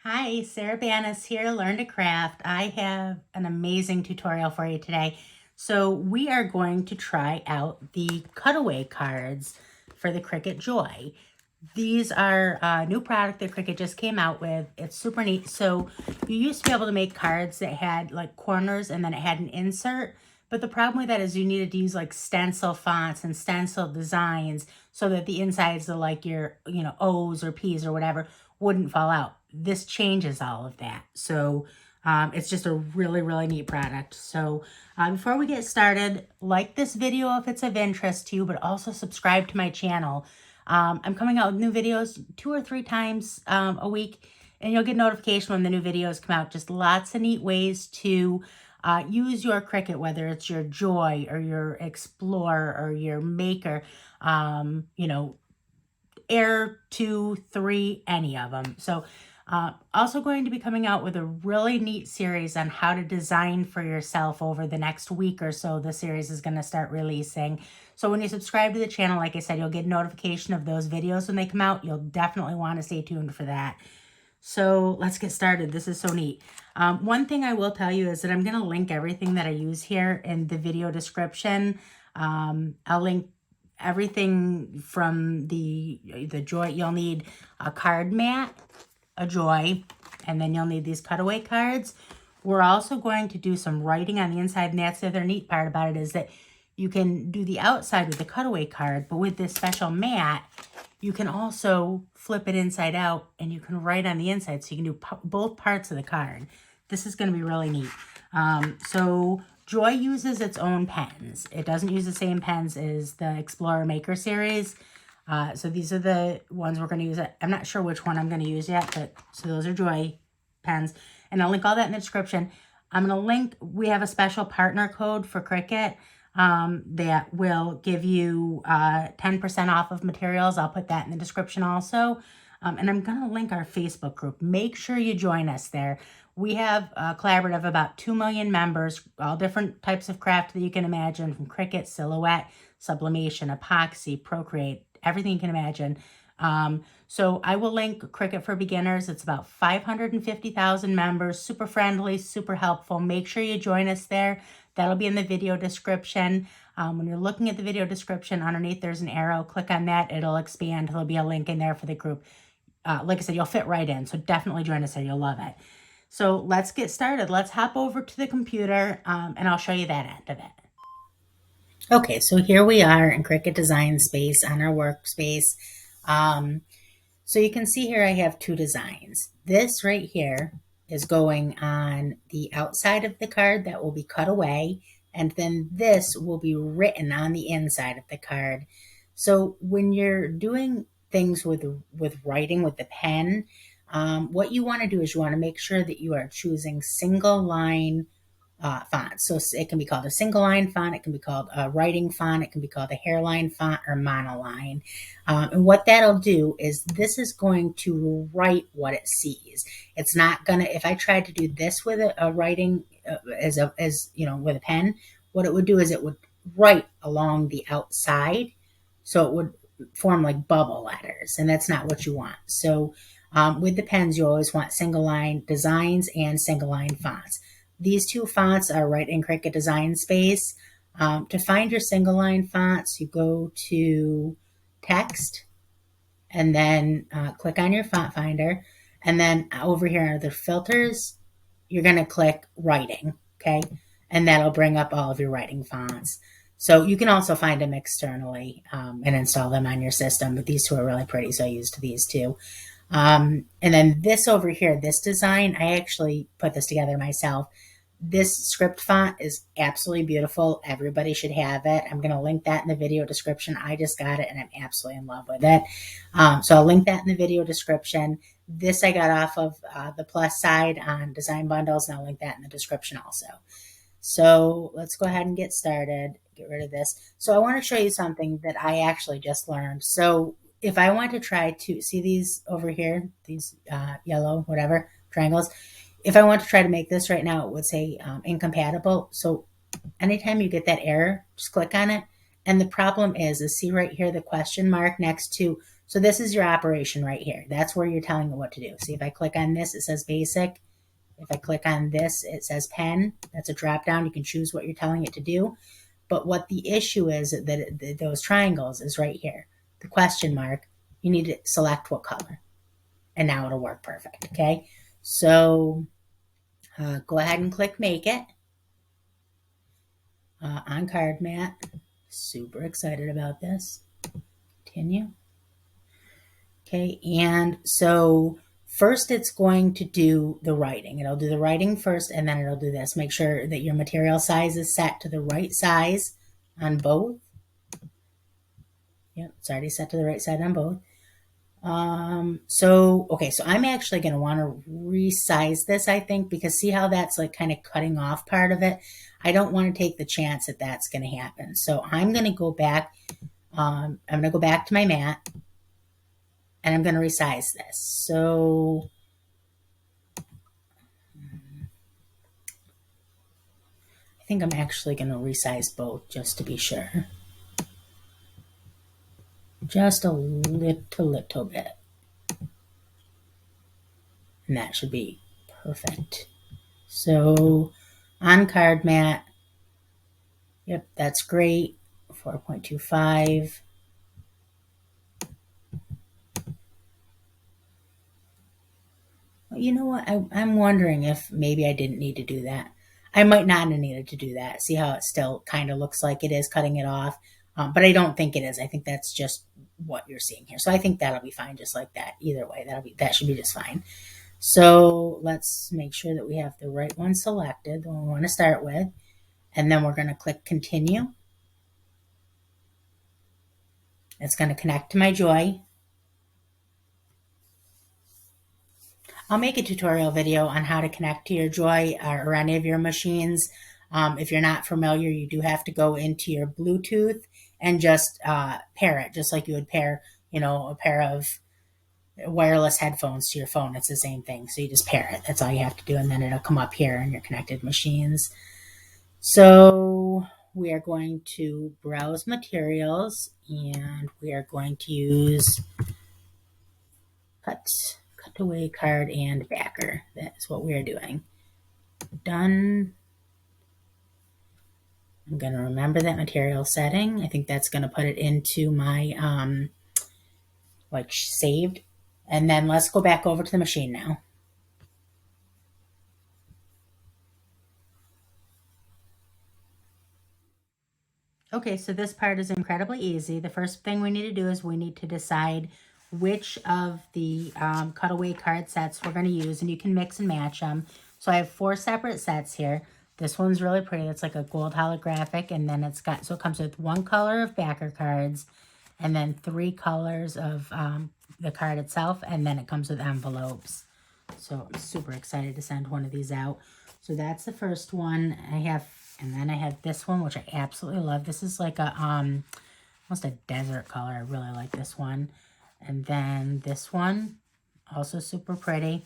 Hi, Sarah Banas here, Learn to Craft. I have an amazing tutorial for you today. So we are going to try out the cutaway cards for the Cricut Joy. These are a new product that Cricut just came out with. It's super neat. So you used to be able to make cards that had like corners and then it had an insert. But the problem with that is you needed to use like stencil fonts and stencil designs so that the insides of like your, O's or P's or whatever wouldn't fall out. This changes all of that. So it's just a really, really neat product. So before we get started, like this video if it's of interest to you, but also subscribe to my channel. I'm coming out with new videos 2 or 3 times a week, and you'll get notification when the new videos come out. Just lots of neat ways to use your Cricut, whether it's your Joy or your Explorer or your Maker, Air 2, 3, any of them. So also going to be coming out with a really neat series on how to design for yourself over the next week or so. The series is going to start releasing. So when you subscribe to the channel, like I said, you'll get notification of those videos when they come out. You'll definitely want to stay tuned for that. So let's get started. This is so neat. One thing I will tell you is that I'm going to link everything that I use here in the video description. I'll link everything from the Joy. You'll need a card mat, a Joy, and then you'll need these cutaway cards. We're also going to do some writing on the inside, and that's the other neat part about it is that you can do the outside with the cutaway card, but with this special mat, you can also flip it inside out and you can write on the inside, so you can do both parts of the card. This is going to be really neat. So Joy uses its own pens. It doesn't use the same pens as the Explorer Maker series. So these are the ones we're going to use. I'm not sure which one I'm going to use yet, but so those are Joy pens. And I'll link all that in the description. I'm going to link, we have a special partner code for Cricut that will give you 10% off of materials. I'll put that in the description also. And I'm going to link our Facebook group. Make sure you join us there. We have a collaborative of about 2 million members, all different types of craft that you can imagine, from Cricut, Silhouette, Sublimation, Epoxy, Procreate, everything you can imagine. So I will link Cricut for Beginners. It's about 550,000 members, super friendly, super helpful. Make sure you join us there. That'll be in the video description. When you're looking at the video description, underneath there's an arrow. Click on that. It'll expand. There'll be a link in there for the group. Like I said, you'll fit right in. So definitely join us there. You'll love it. So let's get started. Let's hop over to the computer and I'll show you that end of it. Okay, so here we are in Cricut Design Space on our workspace. So you can see here I have 2 designs. This right here is going on the outside of the card that will be cut away, and then this will be written on the inside of the card. So when you're doing things with writing with the pen, what you want to do is you want to make sure that you are choosing single line font. So it can be called a single line font, it can be called a writing font, it can be called a hairline font or monoline. And what that'll do is this is going to write what it sees. It's not gonna, if I tried to do this with a writing with a pen, what it would do is it would write along the outside. So it would form like bubble letters, and that's not what you want. So with the pens, you always want single line designs and single line fonts. These 2 fonts are right in Cricut Design Space. To find your single line fonts, you go to Text and then click on your font finder. And then over here under the filters, you're going to click Writing, okay? And that'll bring up all of your writing fonts. So you can also find them externally and install them on your system, but these 2 are really pretty, so I used these 2. And then this over here, this design, I actually put this together myself. This script font is absolutely beautiful. Everybody should have it. I'm going to link that in the video description. I just got it and I'm absolutely in love with it. So I'll link that in the video description. This I got off of the Plus side on Design Bundles, and I'll link that in the description also. So let's go ahead and get started. Get rid of this. So I want to show you something that I actually just learned. So if I want to try to see these over here, these yellow, whatever, triangles, if I want to try to make this right now, it would say incompatible. So anytime you get that error, just click on it. And the problem is see right here, the question mark next to So this is your operation right here. That's where you're telling it what to do. See, if I click on this, it says basic. If I click on this, it says pen. That's a drop down. You can choose what you're telling it to do. But what the issue is that those triangles is right here. The question mark, you need to select what color. And now it'll work perfect, okay? So go ahead and click make it on card mat. Super excited about this. Continue. Okay, and so first it's going to do the writing. It'll do the writing first and then it'll do this. Make sure that your material size is set to the right size on both. Yep, it's already set to the right side on both. So I'm actually going to want to resize this, I think, because see how that's like kind of cutting off part of it? I don't want to take the chance that that's going to happen. So I'm going to go back. I'm going to go back to my mat and I'm going to resize this. So I think I'm actually going to resize both just to be sure. Just a little bit. And that should be perfect. So on card mat, yep, that's great. 4.25. You know what? I'm wondering if maybe I didn't need to do that. I might not have needed to do that. See how it still kind of looks like it is cutting it off. But I don't think it is. I think that's just what you're seeing here. So I think that'll be fine just like that. Either way, that should be just fine. So let's make sure that we have the right one selected, the one we want to start with. And then we're going to click continue. It's going to connect to my Joy. I'll make a tutorial video on how to connect to your Joy or any of your machines. If you're not familiar, you do have to go into your Bluetooth and just pair it, just like you would pair, a pair of wireless headphones to your phone. It's the same thing. So you just pair it. That's all you have to do. And then it'll come up here in your connected machines. So we are going to browse materials and we are going to use cutaway card and backer. That's what we are doing. Done. I'm going to remember that material setting. I think that's going to put it into my saved. And then let's go back over to the machine now. Okay, so this part is incredibly easy. The first thing we need to do is we need to decide which of the cutaway card sets we're going to use, and you can mix and match them. So I have 4 separate sets here. This one's really pretty. It's like a gold holographic, and then it comes with 1 color of backer cards, and then 3 colors of the card itself, and then it comes with envelopes. So I'm super excited to send one of these out. So that's the first one I have, and then I have this one, which I absolutely love. This is like a almost a desert color. I really like this one. And then this one, also super pretty.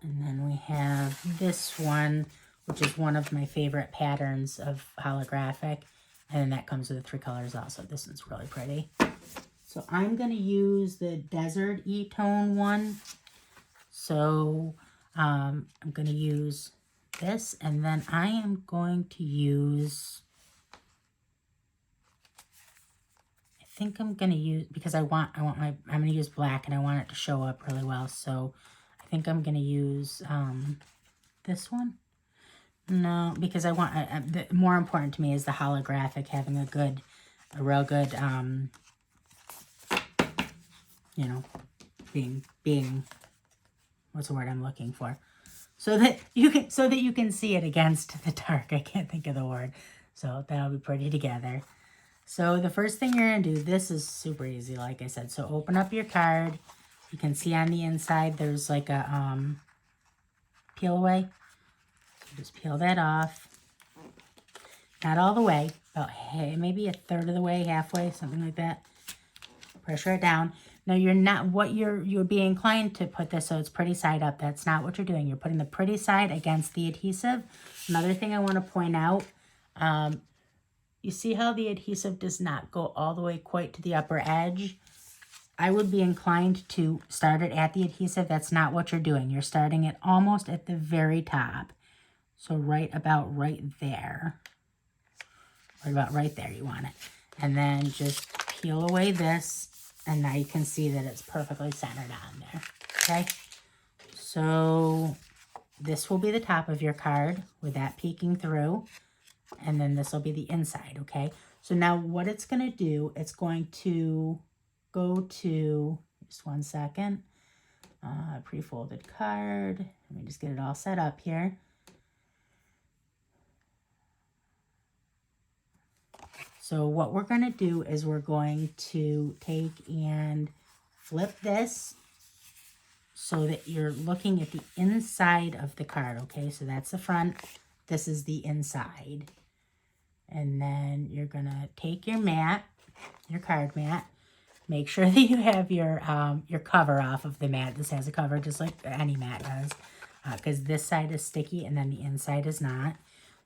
And then we have this one, which is one of my favorite patterns of holographic. And then that comes with the 3 colors also. This one's really pretty. So I'm going to use the Desert E-Tone one. So I'm going to use this. And then I am going to use... I think I'm going to use, because I'm going to use black and I want it to show up really well. So I think I'm going to use this one. No, because I want, more important to me is the holographic, having a real good, being, what's the word I'm looking for? So that you can see it against the dark. I can't think of the word. So that'll be pretty together. So the first thing you're going to do, this is super easy, like I said. So open up your card. You can see on the inside there's like a peel away. So just peel that off. Not all the way, about maybe a third of the way, halfway, something like that. Pressure it down. Now you'd be inclined to put this so it's pretty side up. That's not what you're doing. You're putting the pretty side against the adhesive. Another thing I want to point out, You see how the adhesive does not go all the way quite to the upper edge? I would be inclined to start it at the adhesive. That's not what you're doing. You're starting it almost at the very top. So right about right there. Right about right there you want it. And then just peel away this, and now you can see that it's perfectly centered on there, okay? So this will be the top of your card with that peeking through, and then this will be the inside, okay? So now what it's going to do, it's going to go to, just one second, pre-folded card. Let me just get it all set up here. So what we're going to do is we're going to take and flip this so that you're looking at the inside of the card, okay? So that's the front. This is the inside. And then you're going to take your mat, your card mat. Make sure that you have your cover off of the mat. This has a cover just like any mat does, because this side is sticky and then the inside is not.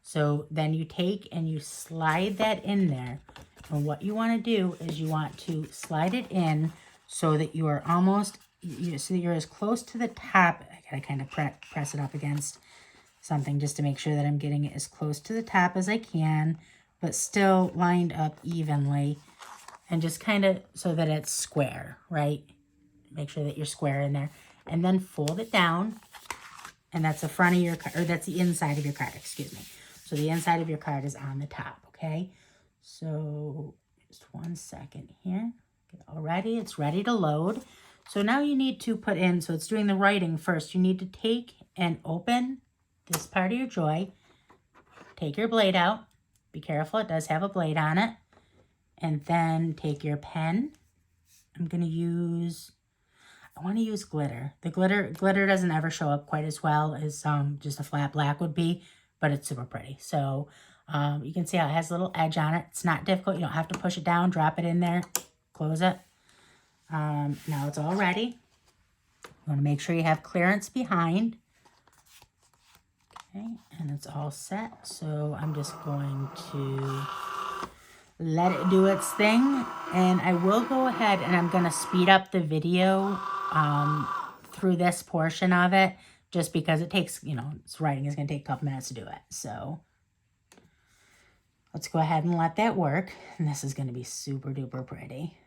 So then you take and you slide that in there. And what you want to do is you want to slide it in so that you are almost, so that you're as close to the top. I gotta kind of press it up against something just to make sure that I'm getting it as close to the top as I can, but still lined up evenly. And just kind of so that it's square, right? Make sure that you're square in there. And then fold it down. And that's the front of your card, or that's the inside of your card, excuse me. So the inside of your card is on the top, okay? So just one second here. Get it all ready. It's ready to load. So now you need to put in, so it's doing the writing first. You need to take and open this part of your Joy. Take your blade out. Be careful, it does have a blade on it. And then take your pen. I'm going to use, I want to use glitter. The glitter doesn't ever show up quite as well as just a flat black would be, but it's super pretty. So you can see how it has a little edge on it. It's not difficult. You don't have to push it down. Drop it in there. Close it. Now it's all ready. You want to make sure you have clearance behind. Okay, and it's all set. So I'm just going to let it do its thing. And I will go ahead and I'm going to speed up the video through this portion of it, just because it takes, you know, it's writing is going to take a couple minutes to do it. So let's go ahead and let that work. And this is going to be super duper pretty.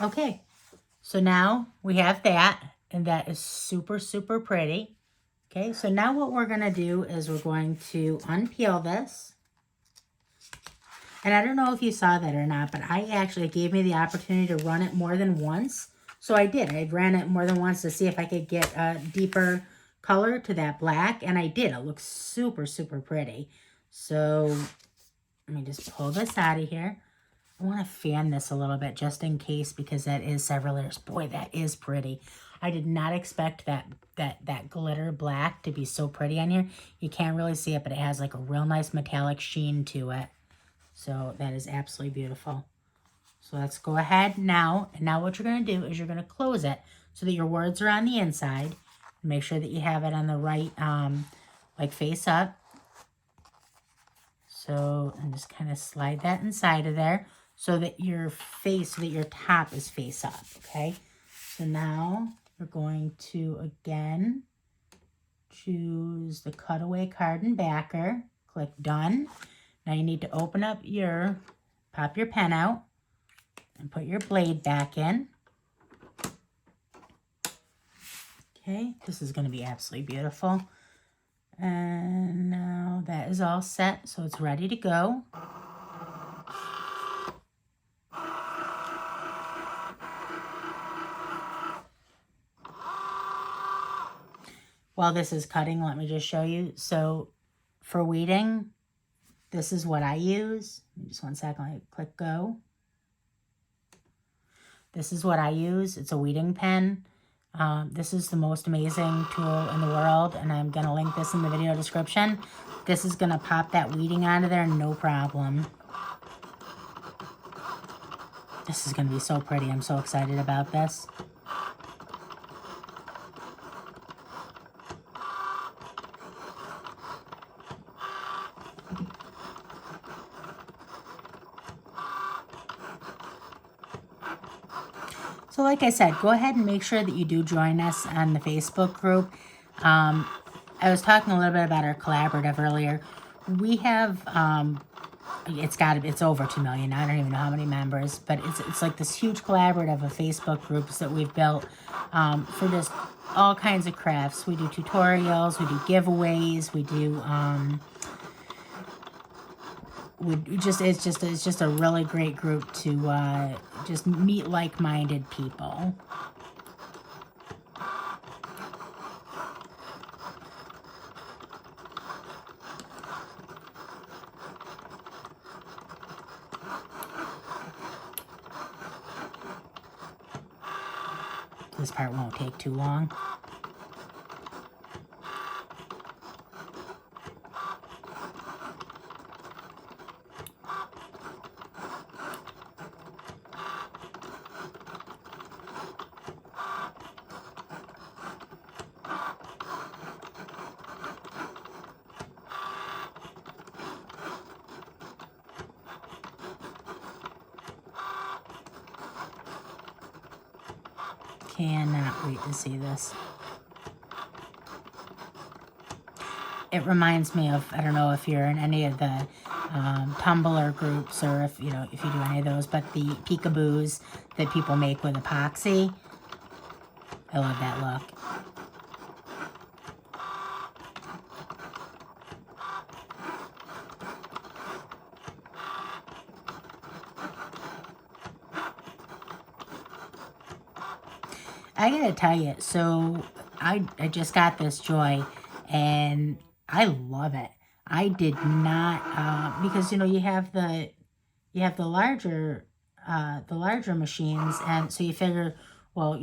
Okay, so now we have that, and that is super, super pretty. Okay, so now what we're going to do is we're going to unpeel this. And I don't know if you saw that or not, but it gave me the opportunity to run it more than once. So I did. I ran it more than once to see if I could get a deeper color to that black, and I did. It looks super, super pretty. So let me just pull this out of here. I want to fan this a little bit just in case, because that is several layers. Boy, that is pretty. I did not expect that glitter black to be so pretty on here. You can't really see it, but it has like a real nice metallic sheen to it. So that is absolutely beautiful. So let's go ahead now. And now what you're going to do is you're going to close it. so that your words are on the inside. Make sure that you have it on the right, like face up. So, and just kind of slide that inside of there so that your face, so that your top is face up, okay? So now we're going to, again, choose the cutaway card and backer. Click done. Now you need to open up your, pop your pen out and put your blade back in. Okay, this is going to be absolutely beautiful. And now that is all set, so it's ready to go. While this is cutting, let me just show you. So for weeding, this is what I use. Just one second, I click go. This is what I use. It's a weeding pen. This is the most amazing tool in the world, and I'm going to link this in the video description. This is going to pop that weeding out of there, no problem. This is going to be so pretty. I'm so excited about this. So like I said, go ahead and make sure that you do join us on the Facebook group. I was talking a little bit about our collaborative earlier. We have, it's over 2 million. I don't even know how many members, but it's like this huge collaborative of Facebook groups that we've built for just all kinds of crafts. We do tutorials, we do giveaways, we do, it's just a really great group to just meet like-minded people. This part won't take too long. Cannot wait to see this. It reminds me of, I don't know if you're in any of the Tumblr groups or if you do any of those, but the peekaboos that people make with epoxy. I love that look. I gotta tell you, so I just got this Joy, and I love it. I did not because you have the larger machines, and so you figure, well,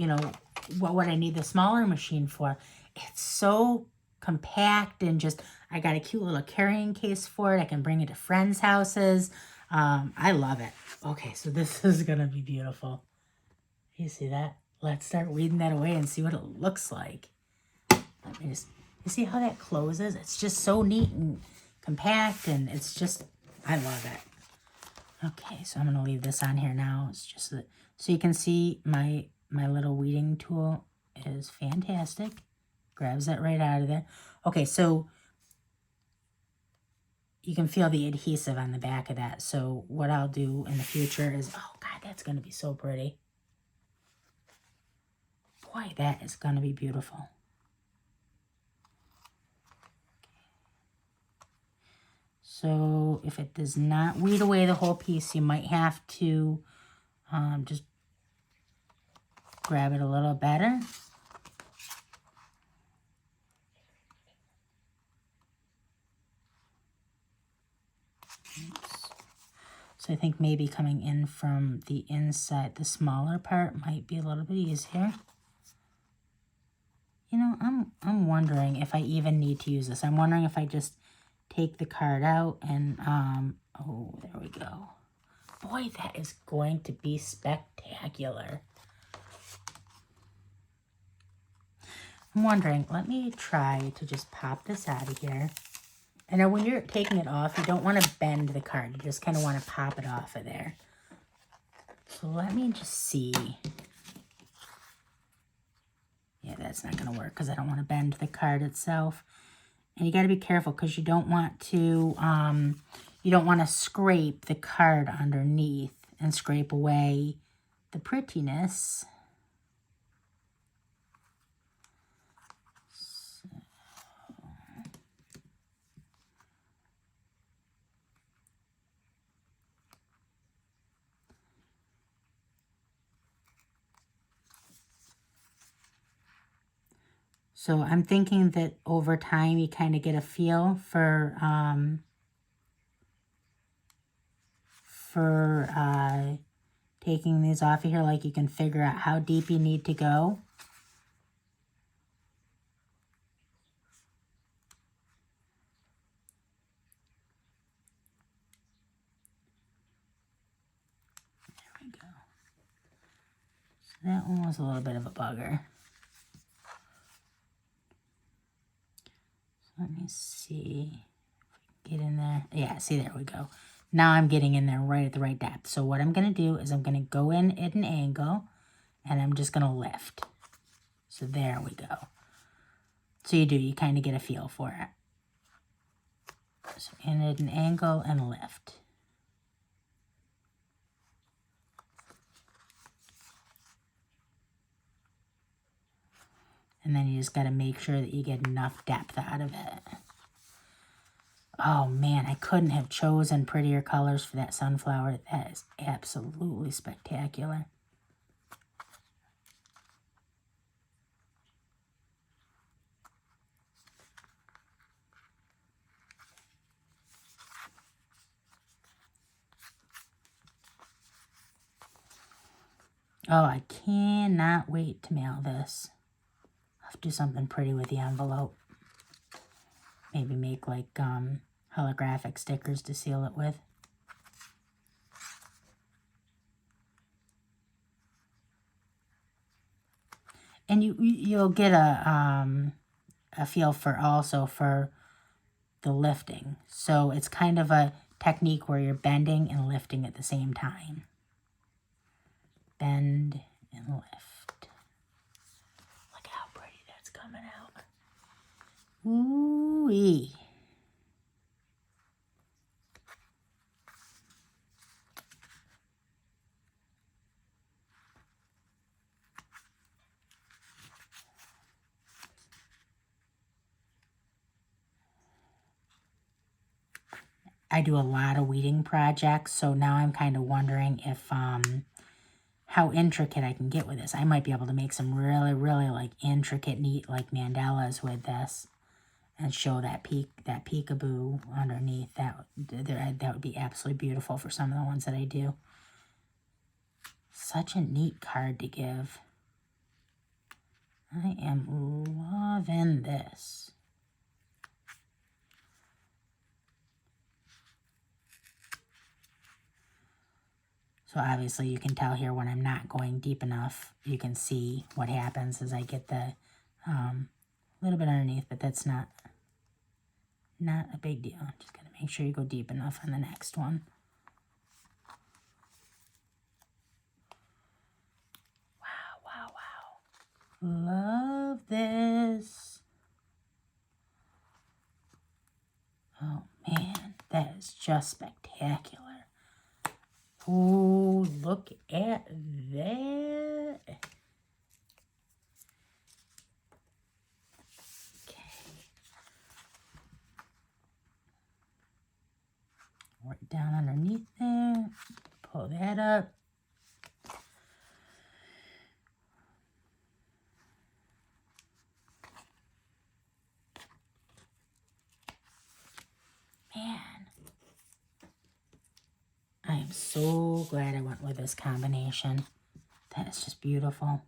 what would I need the smaller machine for? It's so compact, and just I got a cute little carrying case for it. I can bring it to friends' houses. I love it. Okay, so this is gonna be beautiful. You see that? Let's start weeding that away and see what it looks like. Let me just, you see how that closes? It's just so neat and compact, and it's just, I love it. Okay, so I'm going to leave this on here now. It's just so you can see my little weeding tool is fantastic. Grabs that right out of there. Okay, so you can feel the adhesive on the back of that. So what I'll do in the future is, oh God, that's going to be so pretty. Boy, that is going to be beautiful. So if it does not weed away the whole piece, you might have to just grab it a little better. Oops. So I think maybe coming in from the inside, the smaller part might be a little bit easier. I'm wondering if I even need to use this. I'm wondering if I just take the card out and, oh, there we go. Boy, that is going to be spectacular. I'm wondering, let me try to just pop this out of here. I know when you're taking it off, you don't want to bend the card. You just kind of want to pop it off of there. So let me just see. Yeah, that's not going to work because I don't want to bend the card itself. And you got to be careful because you don't want to scrape the card underneath and scrape away the prettiness. So I'm thinking that over time you kind of get a feel for taking these off of here, like you can figure out how deep you need to go. There we go. So that one was a little bit of a bugger. Let me see if we can get in there. Yeah, see, there we go. Now I'm getting in there right at the right depth. So what I'm going to do is I'm going to go in at an angle, and I'm just going to lift. So there we go. So you kind of get a feel for it. So in at an angle and lift. And then you just got to make sure that you get enough depth out of it. Oh man, I couldn't have chosen prettier colors for that sunflower. That is absolutely spectacular. Oh, I cannot wait to mail this. I'll have to do something pretty with the envelope. Maybe make like holographic stickers to seal it with. And you'll get a feel for also for the lifting. So it's kind of a technique where you're bending and lifting at the same time. Bend and lift. Look how pretty that's coming out. Ooh-wee. I do a lot of weeding projects, so now I'm kind of wondering if how intricate I can get with this. I might be able to make some really, really like intricate, neat like mandalas with this, and show that peekaboo underneath. That would be absolutely beautiful for some of the ones that I do. Such a neat card to give. I am loving this. So obviously you can tell here when I'm not going deep enough, you can see what happens as I get the little bit underneath, but that's not a big deal. Just gotta make sure you go deep enough on the next one. Wow, wow, wow. Love this. Oh man, that is just spectacular. Oh, look at that. Okay. Right down underneath there. Pull that up. Man. I am so glad I went with this combination. That is just beautiful.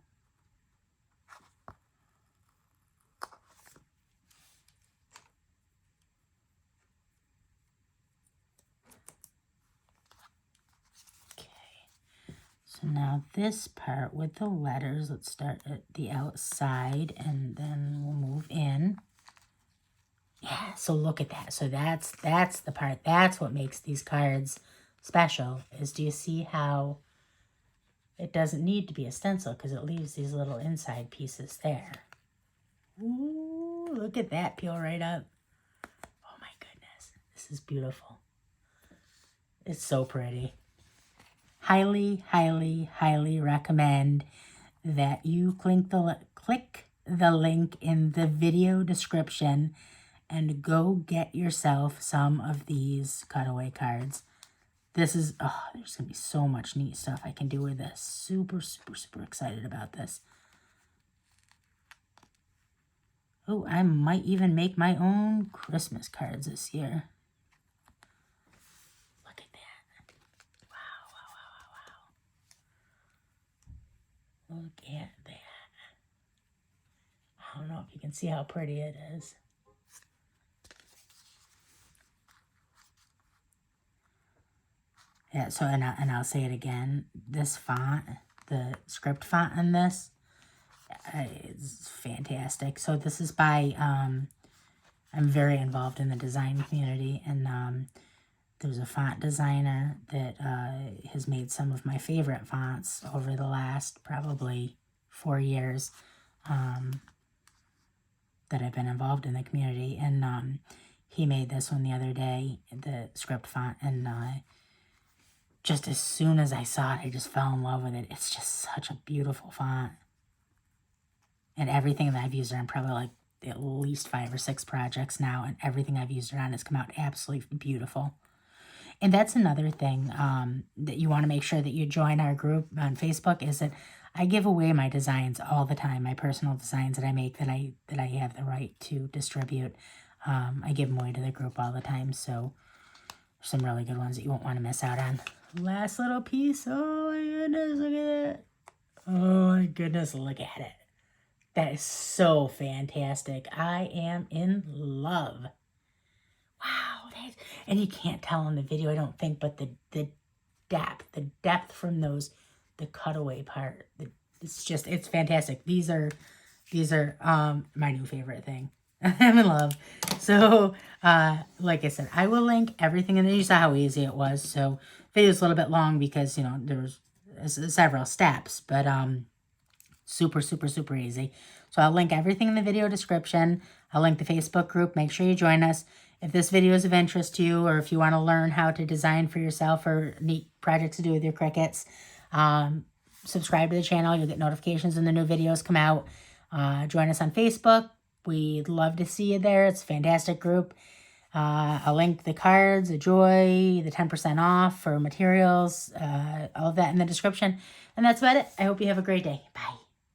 Okay, so So now this part with the letters, let's start at the outside and then we'll move in. Yeah, so look at that. So that's the part. That's what makes these cards special, is do you see how it doesn't need to be a stencil because it leaves these little inside pieces there. Ooh, look at that peel right up. Oh my goodness, this is beautiful. It's so pretty. Highly, highly, highly recommend that you click the link in the video description and go get yourself some of these cutaway cards. This is, oh, there's going to be so much neat stuff I can do with this. Super, super, super excited about this. Oh, I might even make my own Christmas cards this year. Look at that. Wow, wow, wow, wow, wow. Look at that. I don't know if you can see how pretty it is. Yeah, so, and I'll say it again, this font, the script font on this, is fantastic. So this is by, I'm very involved in the design community, and there's a font designer that has made some of my favorite fonts over the last probably 4 years that I've been involved in the community, and he made this one the other day, the script font, and just as soon as I saw it, I just fell in love with it. It's just such a beautiful font. And everything that I've used it on, probably like at least 5 or 6 projects now, and everything I've used it on has come out absolutely beautiful. And that's another thing that you want to make sure that you join our group on Facebook, is that I give away my designs all the time, my personal designs that I make that I have the right to distribute. I give them away to the group all the time, so some really good ones that you won't want to miss out on. Last little piece. Oh my goodness, look at that. Oh my goodness, look at it. That is so fantastic. I am in love. Wow. And you can't tell in the video, I don't think, but the depth from those, the cutaway part, it's fantastic. These are my new favorite thing. I'm in love. So, like I said, I will link everything, and you saw how easy it was. So, video's a little bit long because, you know, there's several steps, but super, super, super easy. So, I'll link everything in the video description. I'll link the Facebook group. Make sure you join us. If this video is of interest to you, or if you want to learn how to design for yourself or neat projects to do with your Cricuts, subscribe to the channel. You'll get notifications when the new videos come out. Join us on Facebook. We'd love to see you there. It's a fantastic group. I'll link the cards, the Joy, the 10% off for materials, all of that in the description. And that's about it. I hope you have a great day. Bye.